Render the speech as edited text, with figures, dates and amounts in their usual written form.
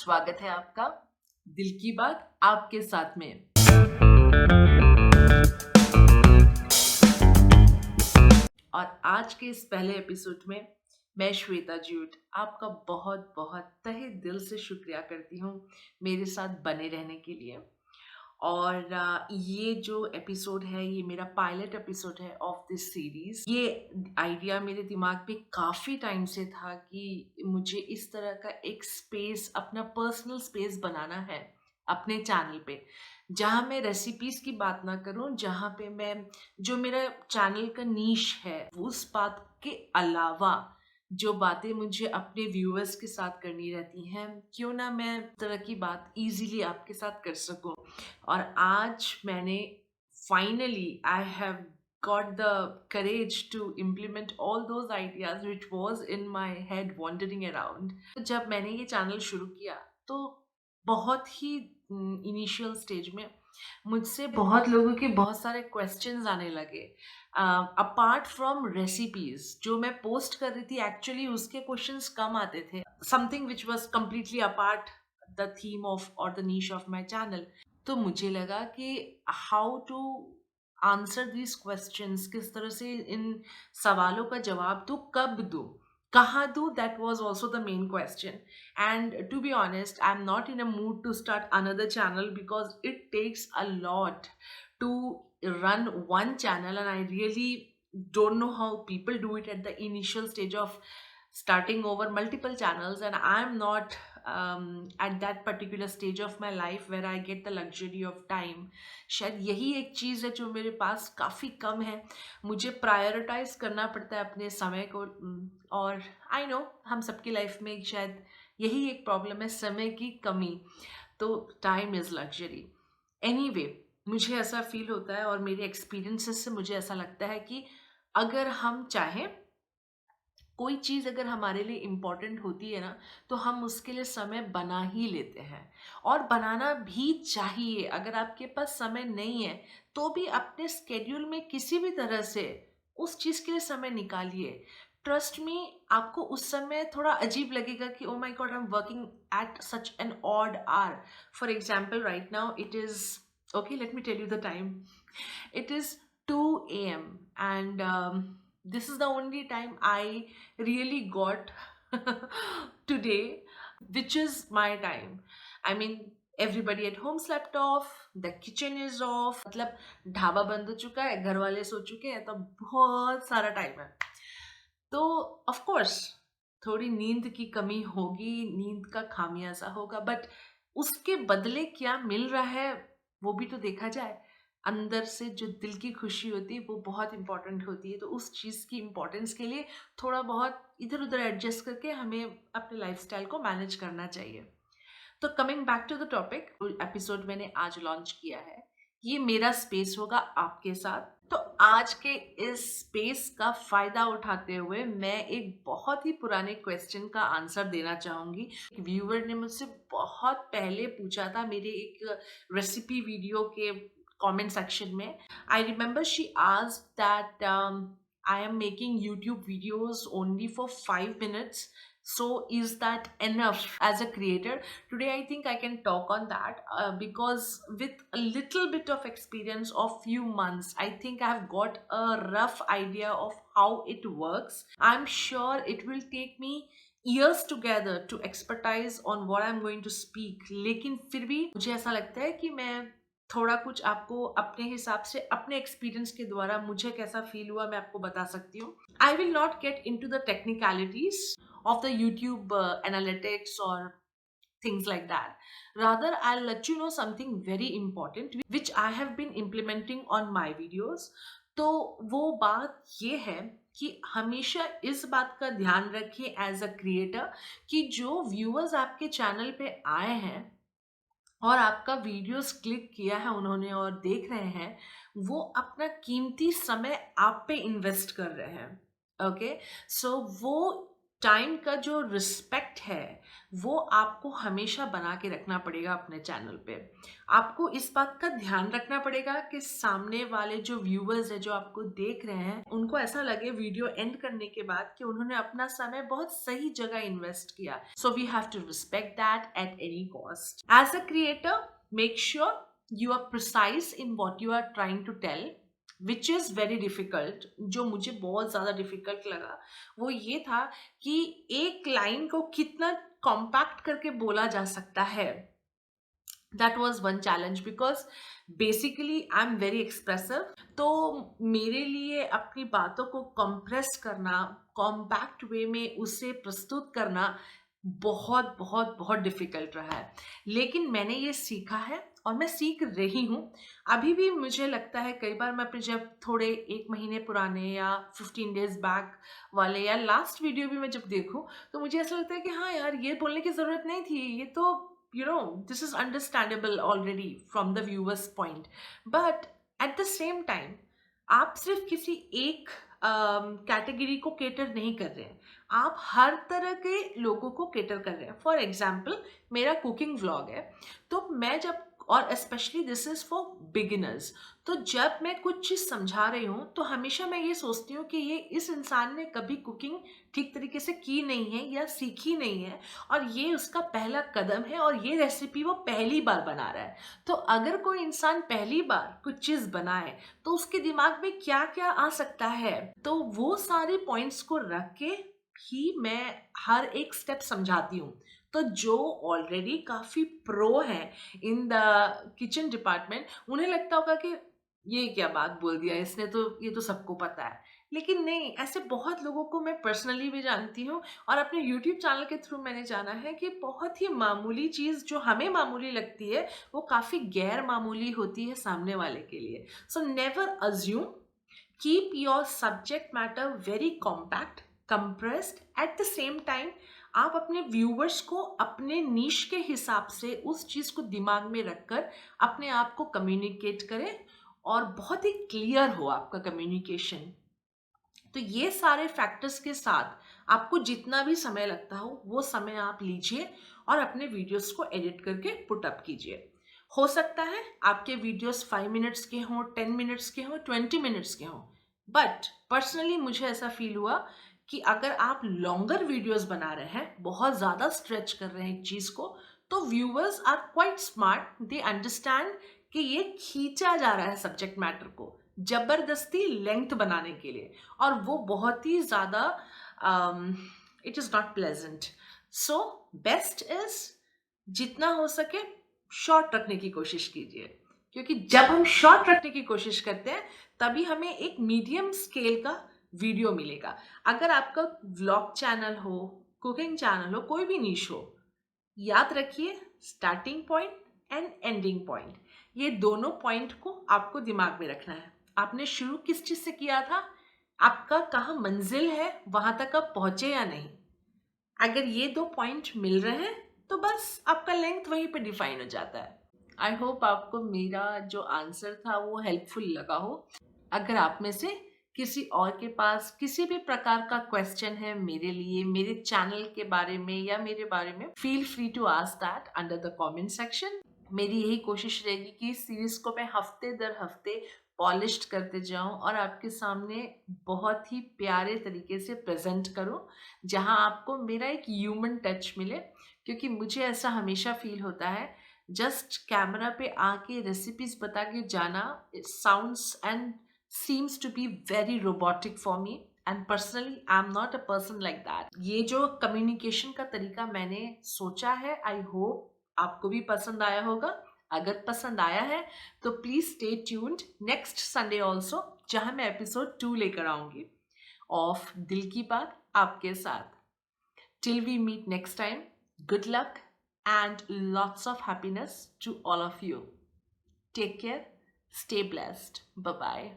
स्वागत है आपका दिल की बात आपके साथ में। और आज के इस पहले एपिसोड में मैं श्वेता जूट आपका बहुत बहुत तहे दिल से शुक्रिया करती हूँ मेरे साथ बने रहने के लिए। और ये जो एपिसोड है ये मेरा पायलट एपिसोड है ऑफ दिस सीरीज। ये आइडिया मेरे दिमाग पे काफ़ी टाइम से था कि मुझे इस तरह का एक स्पेस, अपना पर्सनल स्पेस बनाना है अपने चैनल पे, जहाँ मैं रेसिपीज की बात ना करूँ, जहाँ पे मैं, जो मेरा चैनल का नीश है उस बात के अलावा जो बातें मुझे अपने व्यूअर्स के साथ करनी रहती हैं, क्यों ना मैं इस तरह की बात इजीली आपके साथ कर सकूं। और आज मैंने finally I have got the courage to implement all those ideas which was in my head wandering around। तो जब मैंने ये चैनल शुरू किया तो बहुत ही इनिशियल स्टेज में मुझसे बहुत लोगों के बहुत सारे क्वेश्चंस आने लगे। अपार्ट फ्रॉम रेसिपीज जो मैं पोस्ट कर रही थी, एक्चुअली उसके क्वेश्चंस कम आते थे, something which was completely apart the theme of और the niche of my channel. तो मुझे लगा कि how to answer these questions, किस तरह से इन सवालों का जवाब दूँ, कब दूँ, कहाँ दूँ, that was also the main question. And to be honest, I'm not in a mood to start another channel because it takes a lot to run one channel, and I really don't know how people do it at the initial stage of starting over multiple channels. And I'm not at that particular stage of my life where I get the luxury of time। शायद यही एक चीज़ है जो मेरे पास काफ़ी कम है। मुझे prioritise करना पड़ता है अपने समय को। और आई नो हम सबकी लाइफ में शायद यही एक प्रॉब्लम है, समय की कमी। तो टाइम इज़ लग्जरी। एनीवे, मुझे ऐसा फील होता है और मेरे एक्सपीरियंसेस से मुझे ऐसा लगता है कि अगर हम चाहें, कोई चीज़ अगर हमारे लिए इम्पोर्टेंट होती है ना, तो हम उसके लिए समय बना ही लेते हैं, और बनाना भी चाहिए। अगर आपके पास समय नहीं है तो भी अपने स्केड्यूल में किसी भी तरह से उस चीज़ के लिए समय निकालिए। ट्रस्ट मी, आपको उस समय थोड़ा अजीब लगेगा कि oh my god, I am working at such an odd hour. For example, right now it is, okay, let me tell you the time. It is 2 a.m. and this is the only time I really got today, which is my time. I mean, everybody at home slept off, the kitchen is off, मतलब ढाबा बंद हो चुका है, घर वाले सो चुके हैं, तो बहुत सारा टाइम है। तो ऑफ कोर्स थोड़ी नींद की कमी होगी, नींद का खामियाजा होगा, बट उसके बदले क्या मिल रहा है वो भी तो देखा जाए। अंदर से जो दिल की खुशी होती है वो बहुत इंपॉर्टेंट होती है। तो उस चीज़ की इम्पोर्टेंस के लिए थोड़ा बहुत इधर उधर एडजस्ट करके हमें अपने लाइफस्टाइल को मैनेज करना चाहिए। तो coming back to the topic, episode मैंने आज लॉन्च किया है, ये मेरा स्पेस होगा आपके साथ। तो आज के इस स्पेस का फायदा उठाते हुए मैं एक बहुत ही पुराने क्वेश्चन का आंसर देना चाहूंगी। एक व्यूअर ने मुझसे बहुत पहले पूछा था मेरे एक रेसिपी वीडियो के कमेंट सेक्शन में। I remember she asked that I am making YouTube videos only for 5 minutes. So is that enough as a creator? Today I think I can talk on that because with a little bit of experience of few months, I think I've got a rough idea of how it works. I'm sure it will take me years together to expertise on what I'm going to speak, लेकिन फिर भी मुझे ऐसा लगता है कि मैं थोड़ा कुछ आपको अपने हिसाब से, अपने एक्सपीरियंस के द्वारा मुझे कैसा फील हुआ मैं आपको बता सकती हूँ। I will not get into the technicalities of the YouTube analytics or things like that. Rather, I'll let you know something very important which I have been implementing on my videos. तो वो बात ये है कि हमेशा इस बात का ध्यान रखिए एज अ क्रिएटर कि जो व्यूअर्स आपके चैनल पे आए हैं और आपका वीडियोस क्लिक किया है उन्होंने और देख रहे हैं, वो अपना कीमती समय आप पे इन्वेस्ट कर रहे हैं। ओके, सो वो टाइम का जो रिस्पेक्ट है वो आपको हमेशा बना के रखना पड़ेगा अपने चैनल पे। आपको इस बात का ध्यान रखना पड़ेगा कि सामने वाले जो व्यूअर्स है, जो आपको देख रहे हैं, उनको ऐसा लगे वीडियो एंड करने के बाद कि उन्होंने अपना समय बहुत सही जगह इन्वेस्ट किया। So we have to respect that at any cost. As a creator, make sure you are precise in what you are trying to tell, which is very difficult. जो मुझे बहुत ज़्यादा डिफिकल्ट लगा वो ये था कि एक लाइन को कितना कॉम्पैक्ट करके बोला जा सकता है। That was one challenge because basically I am very expressive. तो मेरे लिए अपनी बातों को कंप्रेस करना, कॉम्पैक्ट वे में उसे प्रस्तुत करना बहुत बहुत बहुत डिफिकल्ट रहा है। लेकिन मैंने ये सीखा है और मैं सीख रही हूँ। अभी भी मुझे लगता है कई बार मैं अपने जब थोड़े 1 महीने पुराने या 15 डेज बैक वाले या लास्ट वीडियो भी मैं जब देखूँ तो मुझे ऐसा लगता है कि हाँ यार, ये बोलने की ज़रूरत नहीं थी, ये तो this is understandable already from the viewers point. But at the same time आप सिर्फ किसी एक कैटेगरी को केटर नहीं कर रहे हैं, आप हर तरह के लोगों को केटर कर रहे हैं। फॉर एग्जाम्पल, मेरा कुकिंग व्लॉग है, तो मैं जब, और specially this is for beginners, तो जब मैं कुछ चीज़ समझा रही हूँ तो हमेशा मैं ये सोचती हूँ कि ये इस इंसान ने कभी कुकिंग ठीक तरीके से की नहीं है या सीखी नहीं है, और ये उसका पहला कदम है और ये रेसिपी वो पहली बार बना रहा है। तो अगर कोई इंसान पहली बार कुछ चीज़ बनाए तो उसके दिमाग में क्या क्या आ सकता है, तो वो सारे पॉइंट्स को रख के ही मैं हर एक स्टेप समझाती हूँ। तो जो ऑलरेडी काफ़ी प्रो है इन द किचन डिपार्टमेंट, उन्हें लगता होगा कि ये क्या बात बोल दिया इसने, तो ये तो सबको पता है। लेकिन नहीं, ऐसे बहुत लोगों को मैं पर्सनली भी जानती हूँ और अपने यूट्यूब चैनल के थ्रू मैंने जाना है कि बहुत ही मामूली चीज़ जो हमें मामूली लगती है वो काफ़ी गैर मामूली होती है सामने वाले के लिए। So never assume, keep your subject matter very compact, compressed, at the same time आप अपने व्यूवर्स को अपने नीश के हिसाब से उस चीज़ को दिमाग में रखकर अपने आप को कम्युनिकेट करें और बहुत ही क्लियर हो आपका कम्युनिकेशन। तो ये सारे फैक्टर्स के साथ आपको जितना भी समय लगता हो वो समय आप लीजिए और अपने वीडियोस को एडिट करके पुट अप कीजिए। हो सकता है आपके वीडियोस 5 मिनट्स के हों, 10 मिनट्स के हों, 20 मिनट्स के हों, बट पर्सनली मुझे ऐसा फील हुआ कि अगर आप लॉन्गर वीडियोस बना रहे हैं, बहुत ज़्यादा स्ट्रेच कर रहे हैं एक चीज़ को, तो viewers are quite smart, they understand कि ये खींचा जा रहा है सब्जेक्ट मैटर को जबरदस्ती लेंथ बनाने के लिए, और वो बहुत ही ज़्यादा it is not pleasant. So best is जितना हो सके शॉर्ट रखने की कोशिश कीजिए, क्योंकि जब हम शॉर्ट रखने की कोशिश करते हैं तभी हमें एक मीडियम स्केल का वीडियो मिलेगा। अगर आपका व्लॉग चैनल हो, कुकिंग चैनल हो, कोई भी नीश हो, याद रखिए starting point and ending point, ये दोनों पॉइंट को आपको दिमाग में रखना है। आपने शुरू किस चीज से किया था, आपका कहाँ मंजिल है, वहां तक आप पहुंचे या नहीं। अगर ये दो पॉइंट मिल रहे हैं तो बस आपका लेंथ वहीं पे डिफाइन हो जाता है। आई होप आपको मेरा जो आंसर था वो हेल्पफुल लगा हो। अगर आप में से किसी और के पास किसी भी प्रकार का क्वेश्चन है मेरे लिए, मेरे चैनल के बारे में या मेरे बारे में, feel free to ask that under the comment section. मेरी यही कोशिश रहेगी कि इस सीरीज को मैं हफ्ते दर हफ्ते पॉलिश्ड करते जाऊं और आपके सामने बहुत ही प्यारे तरीके से प्रेजेंट करूं, जहां आपको मेरा एक ह्यूमन टच मिले। क्योंकि मुझे ऐसा हमेशा फील होता है जस्ट कैमरा पे आके रेसिपीज बता के जाना, it sounds and seems to be very robotic for me, and personally I'm not a person like that. ये जो कम्युनिकेशन का तरीका मैंने सोचा है, आई होप आपको भी पसंद आया होगा। अगर पसंद आया है तो please stay tuned next Sunday also, जहां मैं एपिसोड 2 लेकर आऊंगी ऑफ दिल की बात आपके साथ। Till we meet next time, good luck and lots of happiness to all of you. Take care, stay blessed, bye bye.